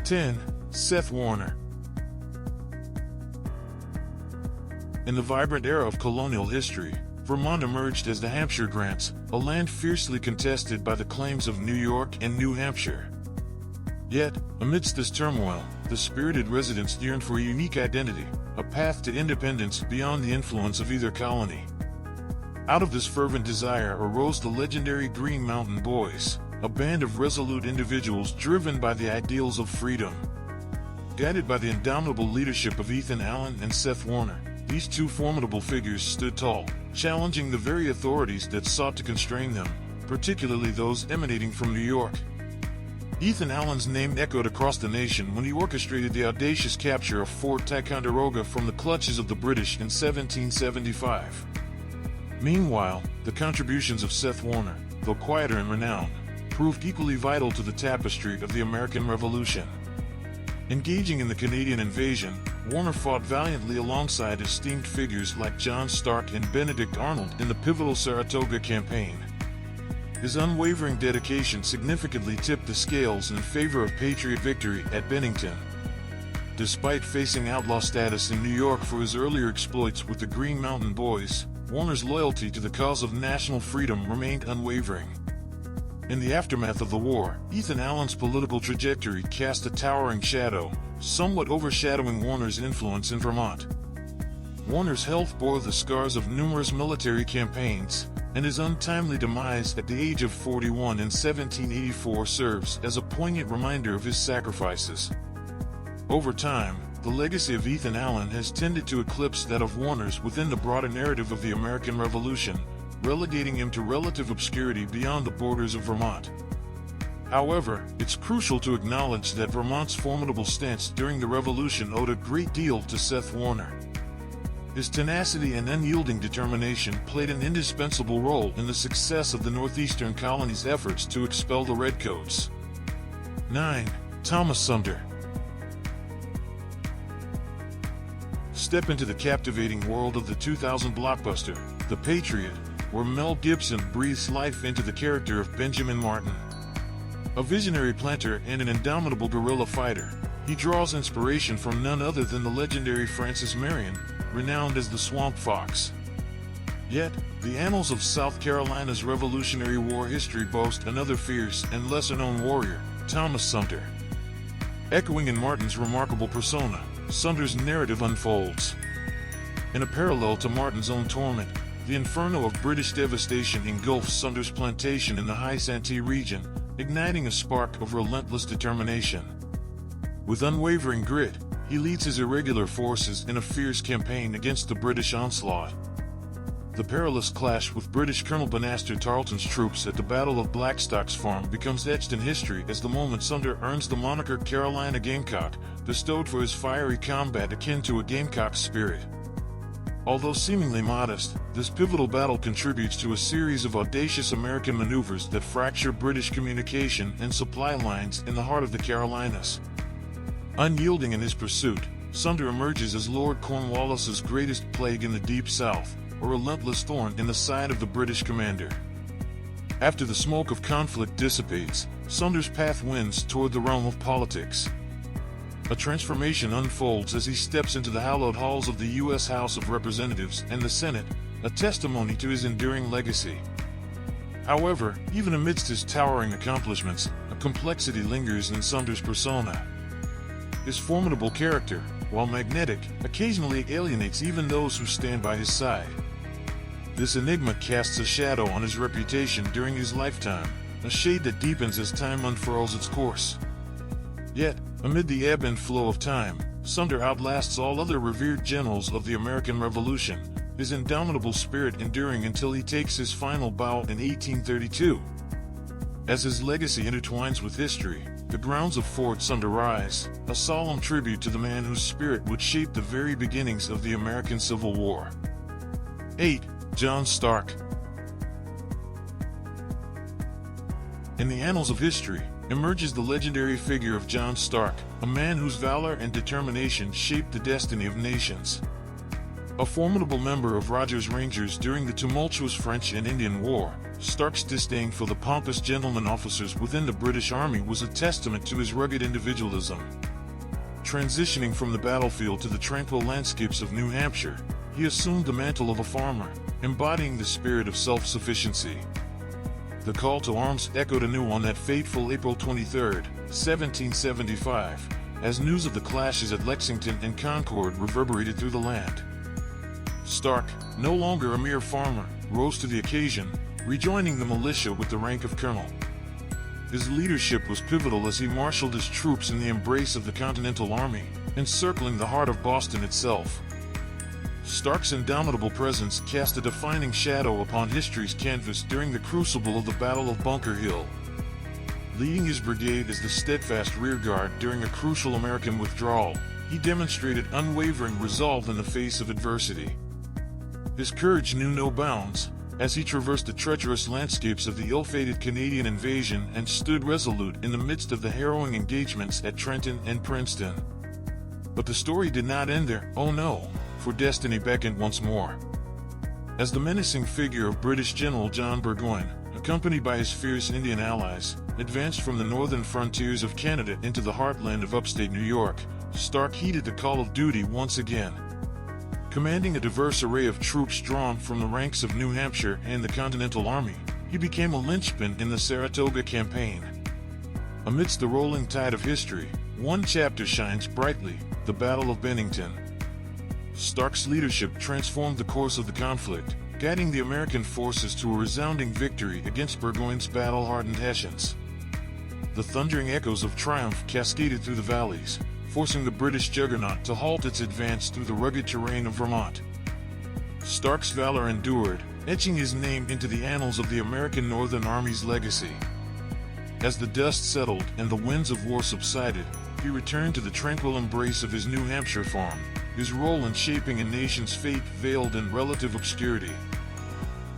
10. Seth Warner. In the vibrant era of colonial history, Vermont emerged as the Hampshire Grants, a land fiercely contested by the claims of New York and New Hampshire. Yet, amidst this turmoil, the spirited residents yearned for a unique identity, a path to independence beyond the influence of either colony. Out of this fervent desire arose the legendary Green Mountain Boys, a band of resolute individuals driven by the ideals of freedom. Guided by the indomitable leadership of Ethan Allen and Seth Warner, these two formidable figures stood tall, challenging the very authorities that sought to constrain them, particularly those emanating from New York. Ethan Allen's name echoed across the nation when he orchestrated the audacious capture of Fort Ticonderoga from the clutches of the British in 1775. Meanwhile, the contributions of Seth Warner, though quieter in renown, proved equally vital to the tapestry of the American Revolution. Engaging in the Canadian invasion, Warner fought valiantly alongside esteemed figures like John Stark and Benedict Arnold in the pivotal Saratoga campaign. His unwavering dedication significantly tipped the scales in favor of Patriot victory at Bennington. Despite facing outlaw status in New York for his earlier exploits with the Green Mountain Boys, Warner's loyalty to the cause of national freedom remained unwavering. In the aftermath of the war, Ethan Allen's political trajectory cast a towering shadow, somewhat overshadowing Warner's influence in Vermont. Warner's health bore the scars of numerous military campaigns, and his untimely demise at the age of 41 in 1784 serves as a poignant reminder of his sacrifices. Over time, the legacy of Ethan Allen has tended to eclipse that of Warner's within the broader narrative of the American Revolution, relegating him to relative obscurity beyond the borders of Vermont. However, it's crucial to acknowledge that Vermont's formidable stance during the Revolution owed a great deal to Seth Warner. His tenacity and unyielding determination played an indispensable role in the success of the northeastern colony's efforts to expel the Redcoats. 9. Thomas Sumter. Step into the captivating world of the 2000 blockbuster, The Patriot, where Mel Gibson breathes life into the character of Benjamin Martin. A visionary planter and an indomitable guerrilla fighter, he draws inspiration from none other than the legendary Francis Marion, renowned as the Swamp Fox. Yet, the annals of South Carolina's Revolutionary War history boast another fierce and lesser-known warrior, Thomas Sumter. Echoing in Martin's remarkable persona, Sumter's narrative unfolds. In a parallel to Martin's own torment, the inferno of British devastation engulfs Sumter's plantation in the High Santee region, igniting a spark of relentless determination. With unwavering grit, he leads his irregular forces in a fierce campaign against the British onslaught. The perilous clash with British Colonel Banastre Tarleton's troops at the Battle of Blackstock's Farm becomes etched in history as the moment Sumter earns the moniker Carolina Gamecock, bestowed for his fiery combat akin to a gamecock's spirit. Although seemingly modest, this pivotal battle contributes to a series of audacious American maneuvers that fracture British communication and supply lines in the heart of the Carolinas. Unyielding in his pursuit, Sumter emerges as Lord Cornwallis's greatest plague in the Deep South, a relentless thorn in the side of the British commander. After the smoke of conflict dissipates, Sumter's path winds toward the realm of politics. A transformation unfolds as he steps into the hallowed halls of the U.S. House of Representatives and the Senate, a testimony to his enduring legacy. However, even amidst his towering accomplishments, a complexity lingers in Sumter's persona. His formidable character, while magnetic, occasionally alienates even those who stand by his side. This enigma casts a shadow on his reputation during his lifetime, a shade that deepens as time unfurls its course. Yet, amid the ebb and flow of time, Sumter outlasts all other revered generals of the American Revolution, his indomitable spirit enduring until he takes his final bow in 1832. As his legacy intertwines with history, the grounds of Fort Sumter rise, a solemn tribute to the man whose spirit would shape the very beginnings of the American Civil War. 8. John Stark. In the annals of history, emerges the legendary figure of John Stark, a man whose valor and determination shaped the destiny of nations. A formidable member of Rogers' Rangers during the tumultuous French and Indian War, Stark's disdain for the pompous gentleman officers within the British Army was a testament to his rugged individualism. Transitioning from the battlefield to the tranquil landscapes of New Hampshire, he assumed the mantle of a farmer, embodying the spirit of self-sufficiency. The call to arms echoed anew on that fateful April 23, 1775, as news of the clashes at Lexington and Concord reverberated through the land. Stark, no longer a mere farmer, rose to the occasion, rejoining the militia with the rank of colonel. His leadership was pivotal as he marshaled his troops in the embrace of the Continental Army, encircling the heart of Boston itself. Stark's indomitable presence cast a defining shadow upon history's canvas during the crucible of the Battle of Bunker Hill. Leading his brigade as the steadfast rearguard during a crucial American withdrawal, he demonstrated unwavering resolve in the face of adversity. His courage knew no bounds, as he traversed the treacherous landscapes of the ill-fated Canadian invasion and stood resolute in the midst of the harrowing engagements at Trenton and Princeton. But the story did not end there, oh no, for destiny beckoned once more. As the menacing figure of British General John Burgoyne, accompanied by his fierce Indian allies, advanced from the northern frontiers of Canada into the heartland of upstate New York, Stark heeded the call of duty once again. Commanding a diverse array of troops drawn from the ranks of New Hampshire and the Continental Army, he became a linchpin in the Saratoga campaign. Amidst the rolling tide of history, one chapter shines brightly: the Battle of Bennington. Stark's leadership transformed the course of the conflict, guiding the American forces to a resounding victory against Burgoyne's battle-hardened Hessians. The thundering echoes of triumph cascaded through the valleys, forcing the British juggernaut to halt its advance through the rugged terrain of Vermont. Stark's valor endured, etching his name into the annals of the American Northern Army's legacy. As the dust settled and the winds of war subsided, he returned to the tranquil embrace of his New Hampshire farm, his role in shaping a nation's fate veiled in relative obscurity.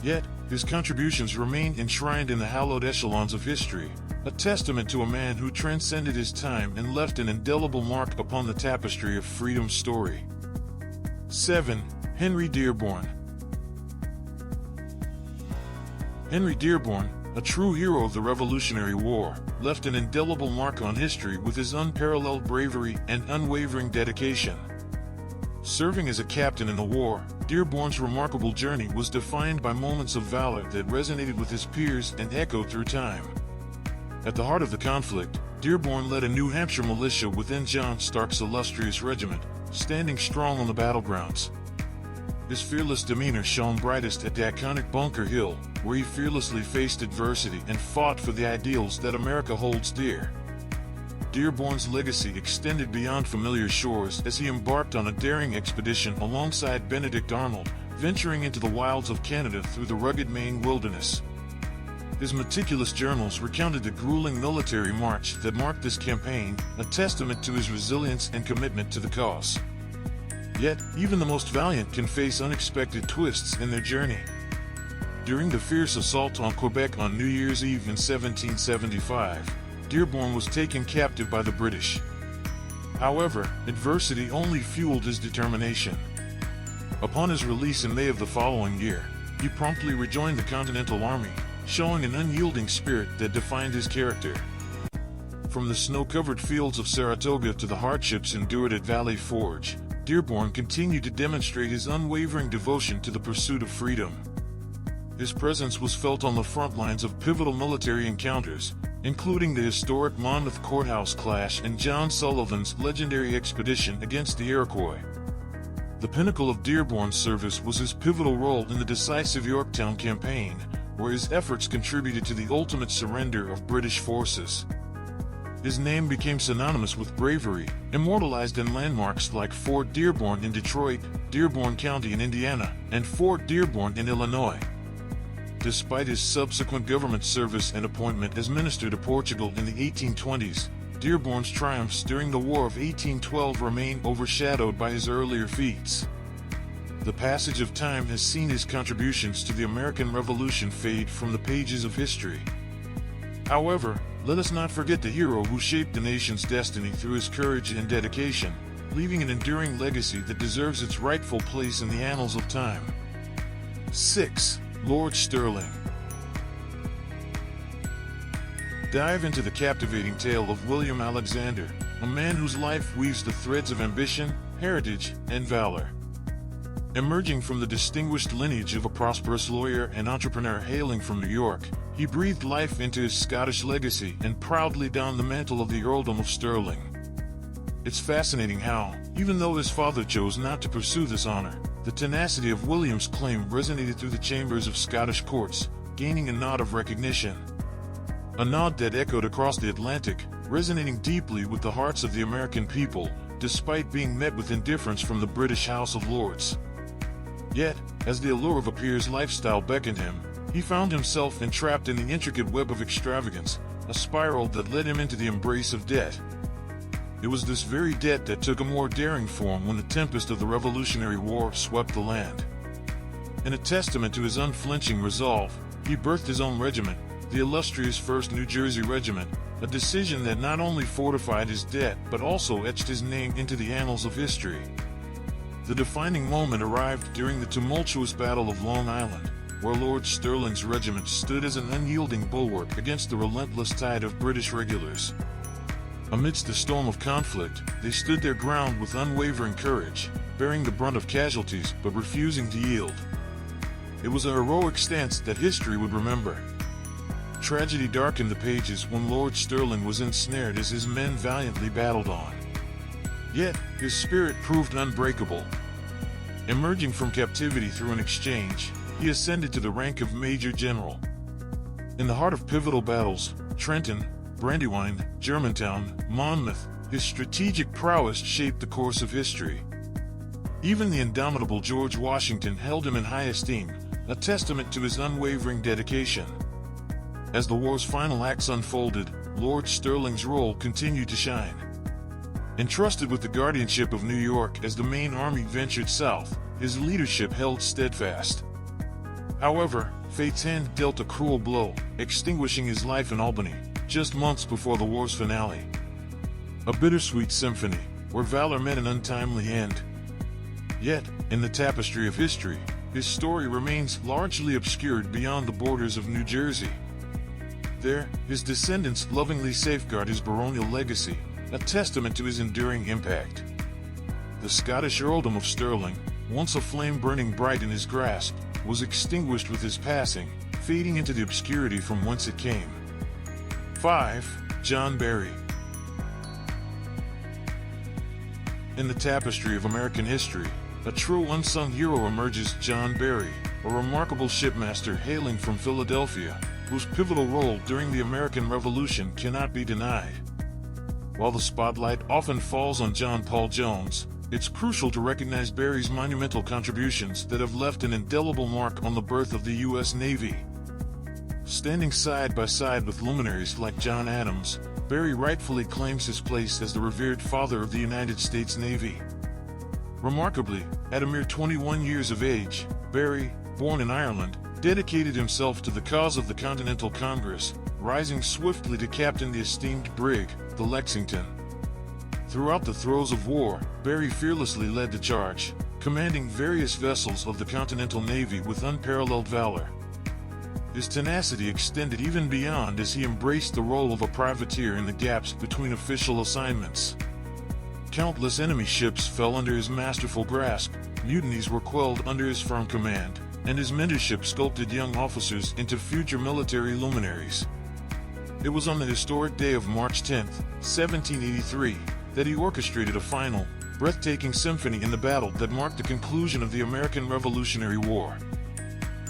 Yet, his contributions remained enshrined in the hallowed echelons of history, a testament to a man who transcended his time and left an indelible mark upon the tapestry of freedom's story. 7. Henry Dearborn. Henry Dearborn, a true hero of the Revolutionary War, left an indelible mark on history with his unparalleled bravery and unwavering dedication. Serving as a captain in the war, Dearborn's remarkable journey was defined by moments of valor that resonated with his peers and echoed through time. At the heart of the conflict, Dearborn led a New Hampshire militia within John Stark's illustrious regiment, standing strong on the battlegrounds. His fearless demeanor shone brightest at the iconic Bunker Hill, where he fearlessly faced adversity and fought for the ideals that America holds dear. Dearborn's legacy extended beyond familiar shores as he embarked on a daring expedition alongside Benedict Arnold, venturing into the wilds of Canada through the rugged Maine wilderness. His meticulous journals recounted the grueling military march that marked this campaign, a testament to his resilience and commitment to the cause. Yet, even the most valiant can face unexpected twists in their journey. During the fierce assault on Quebec on New Year's Eve in 1775, Dearborn was taken captive by the British. However, adversity only fueled his determination. Upon his release in May of the following year, he promptly rejoined the Continental Army, showing an unyielding spirit that defined his character. From the snow-covered fields of Saratoga to the hardships endured at Valley Forge, Dearborn continued to demonstrate his unwavering devotion to the pursuit of freedom. His presence was felt on the front lines of pivotal military encounters, including the historic Monmouth Courthouse clash and John Sullivan's legendary expedition against the Iroquois. The pinnacle of Dearborn's service was his pivotal role in the decisive Yorktown campaign, where his efforts contributed to the ultimate surrender of British forces. His name became synonymous with bravery, immortalized in landmarks like Fort Dearborn in Detroit, Dearborn County in Indiana, and Fort Dearborn in Illinois. Despite his subsequent government service and appointment as minister to Portugal in the 1820s, Dearborn's triumphs during the War of 1812 remain overshadowed by his earlier feats. The passage of time has seen his contributions to the American Revolution fade from the pages of history. However, let us not forget the hero who shaped the nation's destiny through his courage and dedication, leaving an enduring legacy that deserves its rightful place in the annals of time. 6. Lord Stirling. dive into the captivating tale of William Alexander, a man whose life weaves the threads of ambition, heritage, and valor. Emerging from the distinguished lineage of a prosperous lawyer and entrepreneur hailing from New York, he breathed life into his Scottish legacy and proudly donned the mantle of the Earldom of Stirling. It's fascinating how, even though his father chose not to pursue this honor, the tenacity of William's claim resonated through the chambers of Scottish courts, gaining a nod of recognition. A nod that echoed across the Atlantic, resonating deeply with the hearts of the American people, despite being met with indifference from the British House of Lords. Yet, as the allure of a peer's lifestyle beckoned him, he found himself entrapped in the intricate web of extravagance, a spiral that led him into the embrace of debt. It was this very debt that took a more daring form when the tempest of the Revolutionary War swept the land. In a testament to his unflinching resolve, he birthed his own regiment, the illustrious 1st New Jersey Regiment, a decision that not only fortified his debt but also etched his name into the annals of history. The defining moment arrived during the tumultuous Battle of Long Island, where Lord Stirling's regiment stood as an unyielding bulwark against the relentless tide of British regulars. Amidst the storm of conflict, they stood their ground with unwavering courage, bearing the brunt of casualties but refusing to yield. It was a heroic stance that history would remember. Tragedy darkened the pages when Lord Stirling was ensnared as his men valiantly battled on. Yet, his spirit proved unbreakable. Emerging from captivity through an exchange, he ascended to the rank of Major General. In the heart of pivotal battles, Trenton, Brandywine, Germantown, Monmouth, his strategic prowess shaped the course of history. Even the indomitable George Washington held him in high esteem, a testament to his unwavering dedication. As the war's final acts unfolded, Lord Stirling's role continued to shine. Entrusted with the guardianship of New York as the main army ventured south, his leadership held steadfast. However, fate's hand dealt a cruel blow, extinguishing his life in Albany, just months before the war's finale. A bittersweet symphony, where valor met an untimely end. Yet, in the tapestry of history, his story remains largely obscured beyond the borders of New Jersey. There, his descendants lovingly safeguard his baronial legacy, a testament to his enduring impact. The Scottish Earldom of Stirling, once a flame burning bright in his grasp, was extinguished with his passing, fading into the obscurity from whence it came. 5. John Barry. In the tapestry of American history, a true unsung hero emerges: John Barry, a remarkable shipmaster hailing from Philadelphia, whose pivotal role during the American Revolution cannot be denied. While the spotlight often falls on John Paul Jones, it's crucial to recognize Barry's monumental contributions that have left an indelible mark on the birth of the U.S. Navy. Standing side by side with luminaries like John Adams, Barry rightfully claims his place as the revered father of the United States Navy. Remarkably, at a mere 21 years of age, Barry, born in Ireland, dedicated himself to the cause of the Continental Congress, rising swiftly to captain the esteemed brig, the Lexington. Throughout the throes of war, Barry fearlessly led the charge, commanding various vessels of the Continental Navy with unparalleled valor. His tenacity extended even beyond as he embraced the role of a privateer in the gaps between official assignments. Countless enemy ships fell under his masterful grasp, mutinies were quelled under his firm command, and his mentorship sculpted young officers into future military luminaries. It was on the historic day of March 10, 1783, that he orchestrated a final, breathtaking symphony in the battle that marked the conclusion of the American Revolutionary War.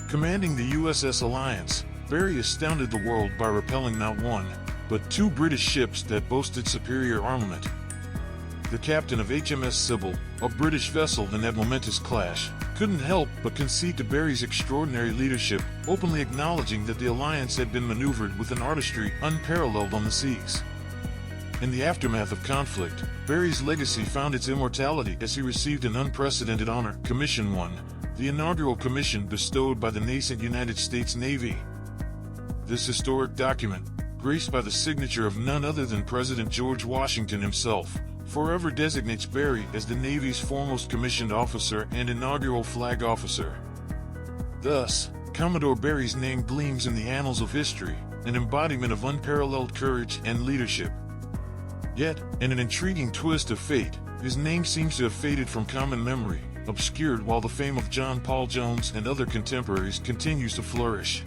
Commanding the USS Alliance, Barry astounded the world by repelling not one, but two British ships that boasted superior armament. The captain of HMS Sybil, a British vessel in that momentous clash, couldn't help but concede to Barry's extraordinary leadership, openly acknowledging that the Alliance had been maneuvered with an artistry unparalleled on the seas. In the aftermath of conflict, Barry's legacy found its immortality as he received an unprecedented honor, Commission 1, the inaugural commission bestowed by the nascent United States Navy. This historic document, graced by the signature of none other than President George Washington himself, forever designates Barry as the Navy's foremost commissioned officer and inaugural flag officer. Thus, Commodore Barry's name gleams in the annals of history, an embodiment of unparalleled courage and leadership. Yet, in an intriguing twist of fate, his name seems to have faded from common memory, obscured while the fame of John Paul Jones and other contemporaries continues to flourish.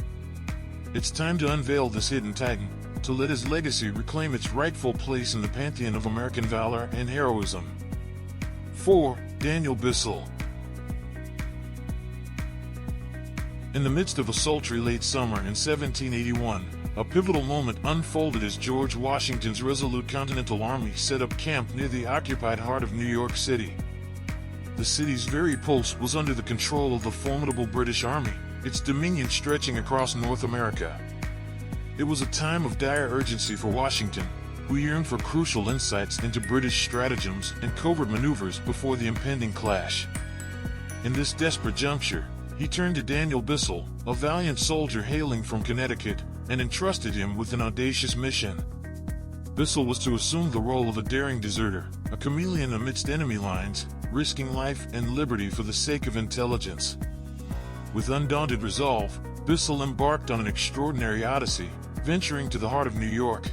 It's time to unveil this hidden titan, to let his legacy reclaim its rightful place in the pantheon of American valor and heroism. 4. Daniel Bissell. In the midst of a sultry late summer in 1781, a pivotal moment unfolded as George Washington's resolute Continental Army set up camp near the occupied heart of New York City. The city's very pulse was under the control of the formidable British Army, its dominion stretching across North America. It was a time of dire urgency for Washington, who yearned for crucial insights into British stratagems and covert maneuvers before the impending clash. In this desperate juncture, he turned to Daniel Bissell, a valiant soldier hailing from Connecticut, and entrusted him with an audacious mission. Bissell was to assume the role of a daring deserter, a chameleon amidst enemy lines, risking life and liberty for the sake of intelligence. With undaunted resolve, Bissell embarked on an extraordinary odyssey, venturing to the heart of New York.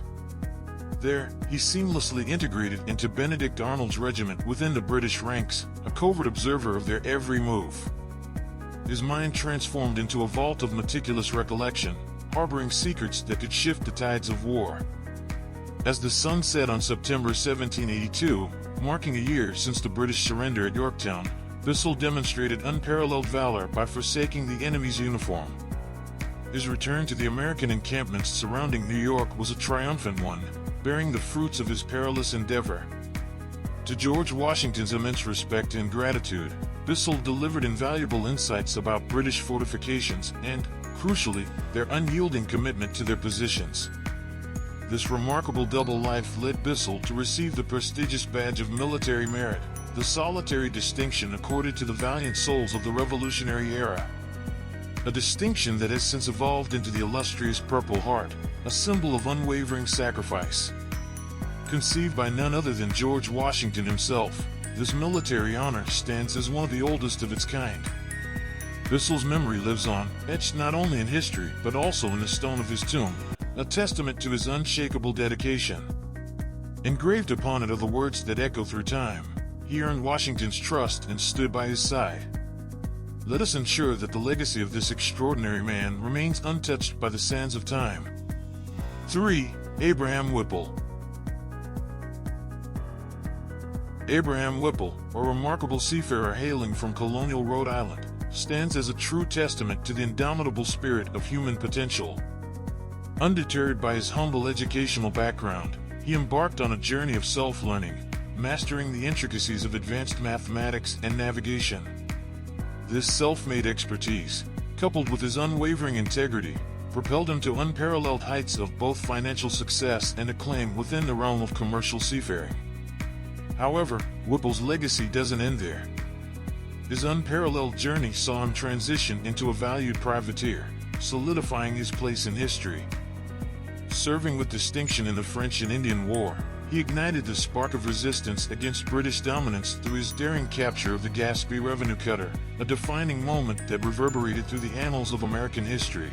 There, he seamlessly integrated into Benedict Arnold's regiment within the British ranks, a covert observer of their every move. His mind transformed into a vault of meticulous recollection, harboring secrets that could shift the tides of war. As the sun set on September 1782, marking a year since the British surrender at Yorktown, Bissell demonstrated unparalleled valor by forsaking the enemy's uniform. His return to the American encampments surrounding New York was a triumphant one, bearing the fruits of his perilous endeavor. To George Washington's immense respect and gratitude, Bissell delivered invaluable insights about British fortifications and, crucially, their unyielding commitment to their positions. This remarkable double life led Bissell to receive the prestigious badge of military merit, the solitary distinction accorded to the valiant souls of the Revolutionary era. A distinction that has since evolved into the illustrious Purple Heart, a symbol of unwavering sacrifice. Conceived by none other than George Washington himself, this military honor stands as one of the oldest of its kind. Bissell's memory lives on, etched not only in history but also in the stone of his tomb, a testament to his unshakable dedication. Engraved upon it are the words that echo through time. He earned Washington's trust and stood by his side. Let us ensure that the legacy of this extraordinary man remains untouched by the sands of time. 3. Abraham Whipple. Abraham Whipple, a remarkable seafarer hailing from colonial Rhode Island, stands as a true testament to the indomitable spirit of human potential. Undeterred by his humble educational background, he embarked on a journey of self-learning, mastering the intricacies of advanced mathematics and navigation. This self-made expertise, coupled with his unwavering integrity, propelled him to unparalleled heights of both financial success and acclaim within the realm of commercial seafaring. However, Whipple's legacy doesn't end there. His unparalleled journey saw him transition into a valued privateer, solidifying his place in history. Serving with distinction in the French and Indian War, he ignited the spark of resistance against British dominance through his daring capture of the Gaspee revenue cutter, a defining moment that reverberated through the annals of American history.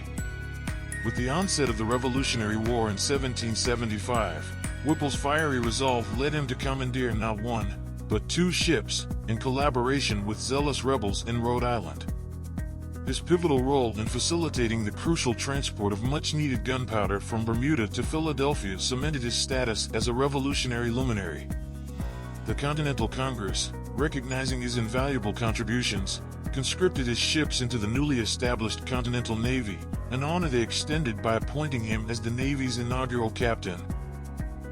With the onset of the Revolutionary War in 1775, Whipple's fiery resolve led him to commandeer not one, but two ships, in collaboration with zealous rebels in Rhode Island. His pivotal role in facilitating the crucial transport of much-needed gunpowder from Bermuda to Philadelphia cemented his status as a revolutionary luminary. The Continental Congress, recognizing his invaluable contributions, conscripted his ships into the newly established Continental Navy, an honor they extended by appointing him as the Navy's inaugural captain.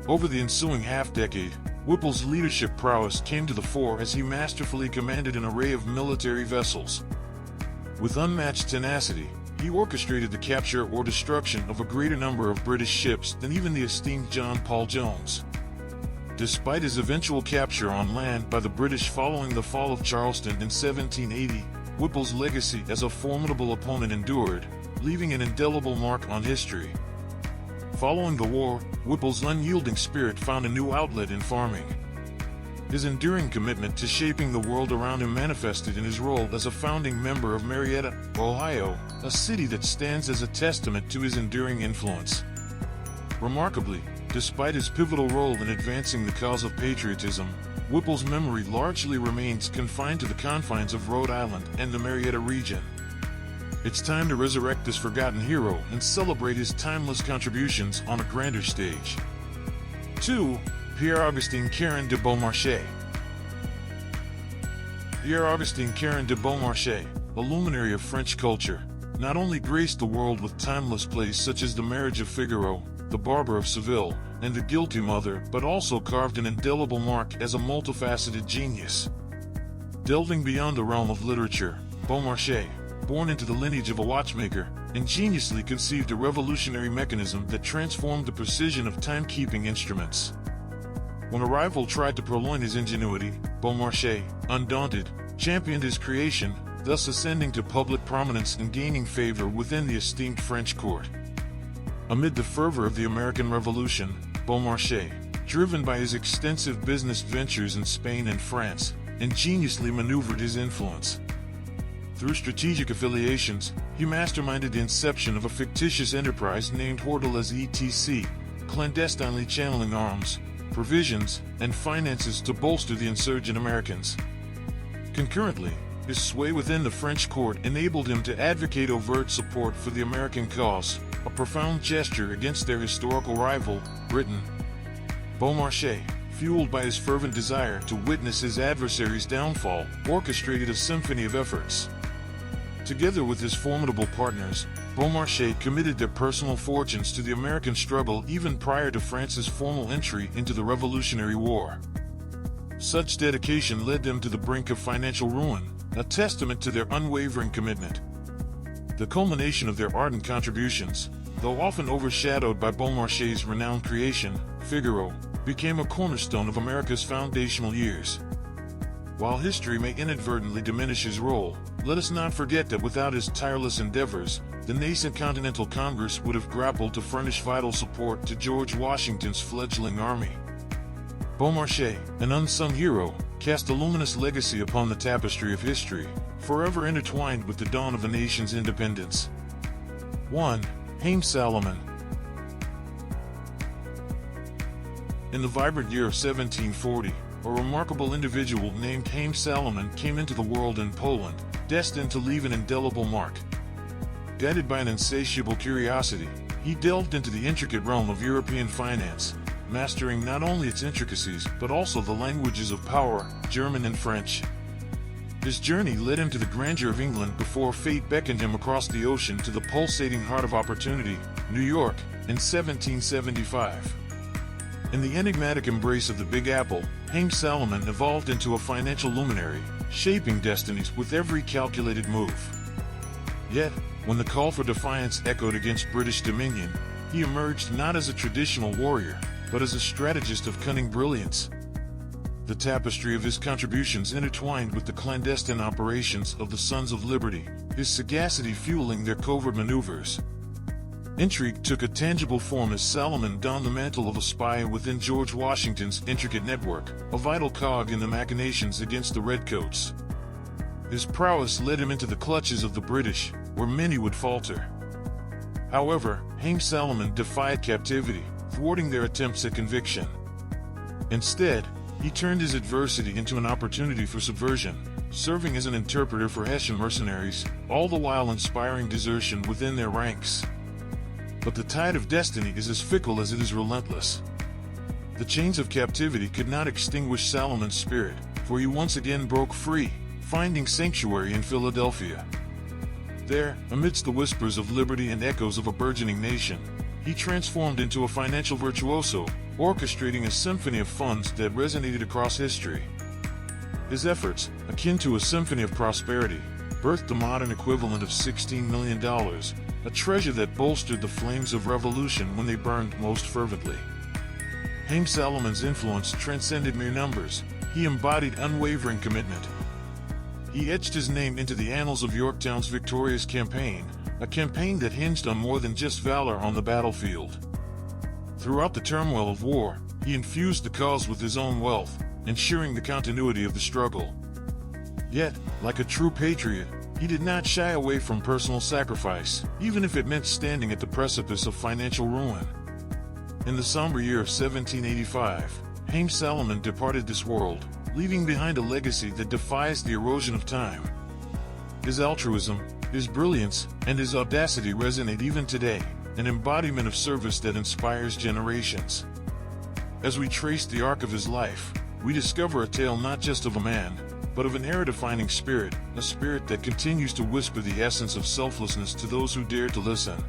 Over the ensuing half-decade, Whipple's leadership prowess came to the fore as he masterfully commanded an array of military vessels. With unmatched tenacity, he orchestrated the capture or destruction of a greater number of British ships than even the esteemed John Paul Jones. Despite his eventual capture on land by the British following the fall of Charleston in 1780, Whipple's legacy as a formidable opponent endured, leaving an indelible mark on history. Following the war, Whipple's unyielding spirit found a new outlet in farming. His enduring commitment to shaping the world around him manifested in his role as a founding member of Marietta, Ohio, a city that stands as a testament to his enduring influence. Remarkably, despite his pivotal role in advancing the cause of patriotism, Whipple's memory largely remains confined to the confines of Rhode Island and the Marietta region. It's time to resurrect this forgotten hero and celebrate his timeless contributions on a grander stage. 2. Pierre-Augustin Caron de Beaumarchais. Pierre-Augustin Caron de Beaumarchais, a luminary of French culture, not only graced the world with timeless plays such as The Marriage of Figaro, The Barber of Seville, and The Guilty Mother, but also carved an indelible mark as a multifaceted genius. Delving beyond the realm of literature, Beaumarchais, born into the lineage of a watchmaker, ingeniously conceived a revolutionary mechanism that transformed the precision of timekeeping instruments. When a rival tried to purloin his ingenuity, Beaumarchais, undaunted, championed his creation, thus ascending to public prominence and gaining favor within the esteemed French court. Amid the fervor of the American Revolution, Beaumarchais, driven by his extensive business ventures in Spain and France, ingeniously maneuvered his influence. Through strategic affiliations, he masterminded the inception of a fictitious enterprise named Hordelez etc., clandestinely channeling arms, provisions, and finances to bolster the insurgent Americans. Concurrently, his sway within the French court enabled him to advocate overt support for the American cause, a profound gesture against their historical rival, Britain. Beaumarchais, fueled by his fervent desire to witness his adversary's downfall, orchestrated a symphony of efforts. Together with his formidable partners, Beaumarchais committed their personal fortunes to the American struggle even prior to France's formal entry into the Revolutionary War. Such dedication led them to the brink of financial ruin, a testament to their unwavering commitment. The culmination of their ardent contributions, though often overshadowed by Beaumarchais' renowned creation, Figaro, became a cornerstone of America's foundational years. While history may inadvertently diminish his role, let us not forget that without his tireless endeavors, the nascent Continental Congress would have grappled to furnish vital support to George Washington's fledgling army. Beaumarchais, an unsung hero, cast a luminous legacy upon the tapestry of history, forever intertwined with the dawn of the nation's independence. 1. Haym Salomon. In the vibrant year of 1740, a remarkable individual named Haym Salomon came into the world in Poland, destined to leave an indelible mark. Guided by an insatiable curiosity, he delved into the intricate realm of European finance, mastering not only its intricacies but also the languages of power, German and French. His journey led him to the grandeur of England before fate beckoned him across the ocean to the pulsating heart of opportunity, New York, in 1775. In the enigmatic embrace of the Big Apple, Haym Salomon evolved into a financial luminary, shaping destinies with every calculated move. Yet, when the call for defiance echoed against British dominion, he emerged not as a traditional warrior, but as a strategist of cunning brilliance. The tapestry of his contributions intertwined with the clandestine operations of the Sons of Liberty, his sagacity fueling their covert maneuvers. Intrigue took a tangible form as Salomon donned the mantle of a spy within George Washington's intricate network, a vital cog in the machinations against the Redcoats. His prowess led him into the clutches of the British, where many would falter. However, Haym Salomon defied captivity, thwarting their attempts at conviction. Instead, he turned his adversity into an opportunity for subversion, serving as an interpreter for Hessian mercenaries, all the while inspiring desertion within their ranks. But the tide of destiny is as fickle as it is relentless. The chains of captivity could not extinguish Salomon's spirit, for he once again broke free, finding sanctuary in Philadelphia. There, amidst the whispers of liberty and echoes of a burgeoning nation, he transformed into a financial virtuoso, orchestrating a symphony of funds that resonated across history. His efforts, akin to a symphony of prosperity, birthed the modern equivalent of $16 million, a treasure that bolstered the flames of revolution when they burned most fervently. Haym Salomon's influence transcended mere numbers. He embodied unwavering commitment. He etched his name into the annals of Yorktown's victorious campaign, a campaign that hinged on more than just valor on the battlefield. Throughout the turmoil of war, he infused the cause with his own wealth, ensuring the continuity of the struggle. Yet, like a true patriot, he did not shy away from personal sacrifice, even if it meant standing at the precipice of financial ruin. In the somber year of 1785, Haym Salomon departed this world, leaving behind a legacy that defies the erosion of time. His altruism, his brilliance, and his audacity resonate even today, an embodiment of service that inspires generations. As we trace the arc of his life, we discover a tale not just of a man, but of an era-defining spirit, a spirit that continues to whisper the essence of selflessness to those who dare to listen.